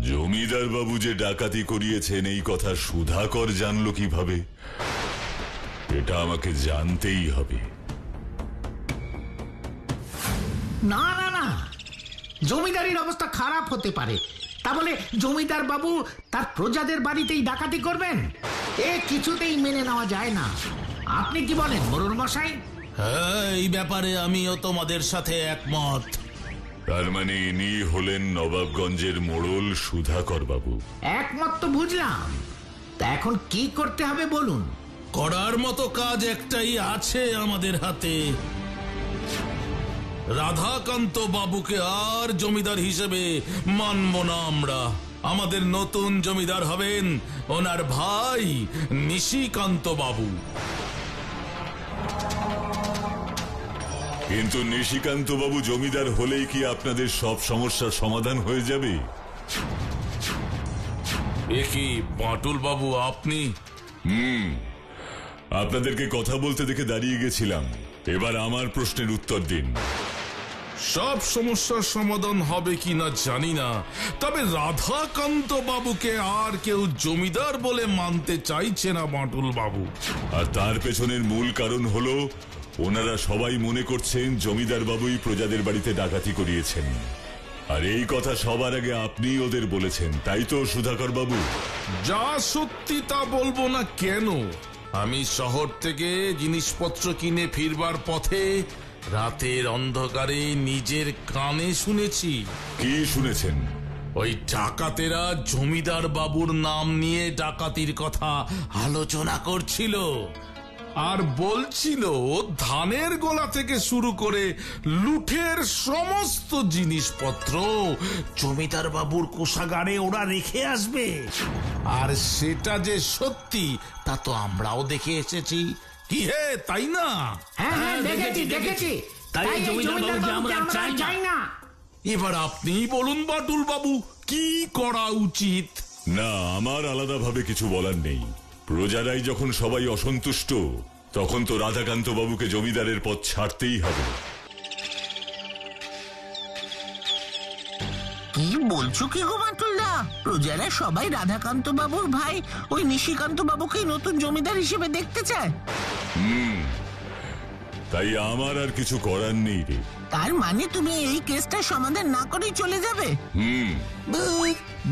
জমিদার বাবু যে ডাকাতি করিয়েছেন এই কথা সুধাকর জানলো কিভাবে? এটা আমাকে জানতেই হবে। না না না, জমিদারির অবস্থা খারাপ হতে পারে, তা বলে জমিদার বাবু তার প্রজাদের বাড়িতেই ডাকাতি করবেন? এ কিছুতেই মেনে নেওয়া যায় না। আপনি কি বলেন মোড়ল মশাই? হ্যাঁ, এই ব্যাপারে আমিও তোমাদের সাথে একমত। তার মানে ইনি হলেন নবাবগঞ্জের মোড়ল সুধাকর বাবু? একমত তো বুঝলাম, তা এখন কি করতে হবে বলুন। করার মতো কাজ একটাই আছে আমাদের হাতে। রাধাকান্ত বাবুকে আর জমিদার হিসেবে মানব না আমরা। আমাদের নতুন জমিদার হবেন ওনার ভাই নিশিকান্ত বাবু। কিন্তু নিশিকান্ত বাবু জমিদার হলেই কি আপনাদের সব সমস্যার সমাধান হয়ে যাবে? এ কি বাটুল বাবু আপনি? আপনাদেরকে কথা বলতে দেখে দাঁড়িয়ে গেছিলাম, এবার আমার প্রশ্নের উত্তর দিন। সব সমস্যার সমাধান হবে কিনা জানি না, তবে রাধাকান্ত বাবুকে আর কেউ জমিদার বলে মানতে চাইছে না বাটুল বাবু। আর তার পেছনের মূল কারণ হলো ওনারা সবাই মনে করছেন জমিদার বাবুই প্রজাদের বাড়িতে ডাকাতি করিয়েছেন। আর এই কথা সবার আগে আপনি ওদের বলেছেন, তাই তো সুধাকর বাবু? যা সত্যি তা বলবো না কেন? আমি শহর থেকে জিনিসপত্র কিনে ফিরবার পথে রাতের অন্ধকারে নিজের কানে শুনেছি। কি শুনেছেন? ওই ডাকাতেরা জমিদার বাবুর নাম নিয়ে ডাকাতির কথা আলোচনা করছিল, আর বলছিল ধানের গোলা থেকে শুরু করে লুঠের সমস্ত জিনিসপত্র জমিদার বাবুর কোষাগারে ওরা রেখে আসবে। আর সেটা যে সত্যি তা তো আমরাও দেখে এসেছি। কি হে, তাই না? হ্যাঁ হ্যাঁ, দেখেছি দেখেছি। তাই জমিদার বাবুকে আমরা চাই না। এবার আপনিই বলুন বাটুল বাবু, কি করা উচিত? না, আমার আলাদাভাবে কিছু বলার নেই। প্রজারাই যখন সবাই অসন্তুষ্ট, তখন তো রাধাকান্ত বাবুকে জমিদারের পদ ছাড়তেই হবে। কি বলছো কি গো বাটুলদা? প্রজারা সবাই রাধাকান্ত বাবুর ভাই ওই নিশিকান্ত বাবুকেই নতুন জমিদার হিসেবে দেখতে চায়। তাই আমার আর কিছু করার নেই রে। তার মানে তুমি এই কেসটা সমাধান না করেই চলে যাবে?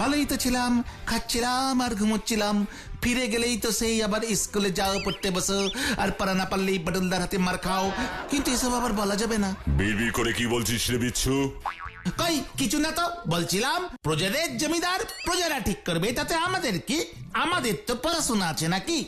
ভালোই তো ছিলাম, খাচ্ছিলাম আর ঘুমোচ্ছিলাম। ফিরে গেলেই তো সেই আবার স্কুলে যাও, পড়তে বসো, আর পড়া না পারলেই বাটুলদার হাতে মার খাও। কিন্তু এসব আবার বলা যাবে না। বিড়বিড় করে কি বলছিস রে বিচ্ছু? কই কিছু না তো, বলছিলাম প্রজাদের জমিদার প্রজারা ঠিক করবে, তাতে আমাদের কি? আমাদের তো পড়াশোনা আছে নাকি?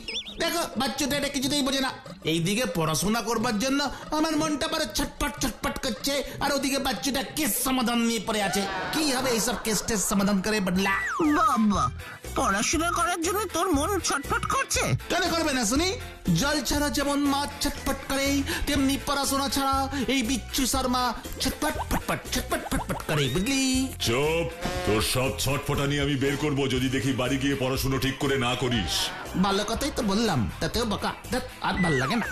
দেখো বাচ্চাটা এটা কিছুতেই বোঝে না। এইদিকে পড়াশোনা করবার জন্য আমার মনটা বড় ছটপট ছটপট করছে, আর ওদিকে বাচ্চাটা কেস সমাধান নিয়ে পড়ে আছে। কি হবে এইসব কেস টেস সমাধান করে বদলা? বাবা, পড়াশোনা করার জন্য তোর মন ছটফট করছে? কেন করবে না শুনি? জল ছাড়া যেমন মাছ ছটপট করে, তেমনি পড়াশোনা ছাড়া এই বিচ্ছু শর্মা ছটপট ফটপট ছটপট ফটপট করে, বুঝলি? চুপ! তোর সব ছটফটানি আমি বের করব যদি দেখি বাড়ি গিয়ে পড়াশুনো ঠিক করে না করিস। ভালো কথাই তো বললাম, তাতেও বকা। আর ভাল লাগে না।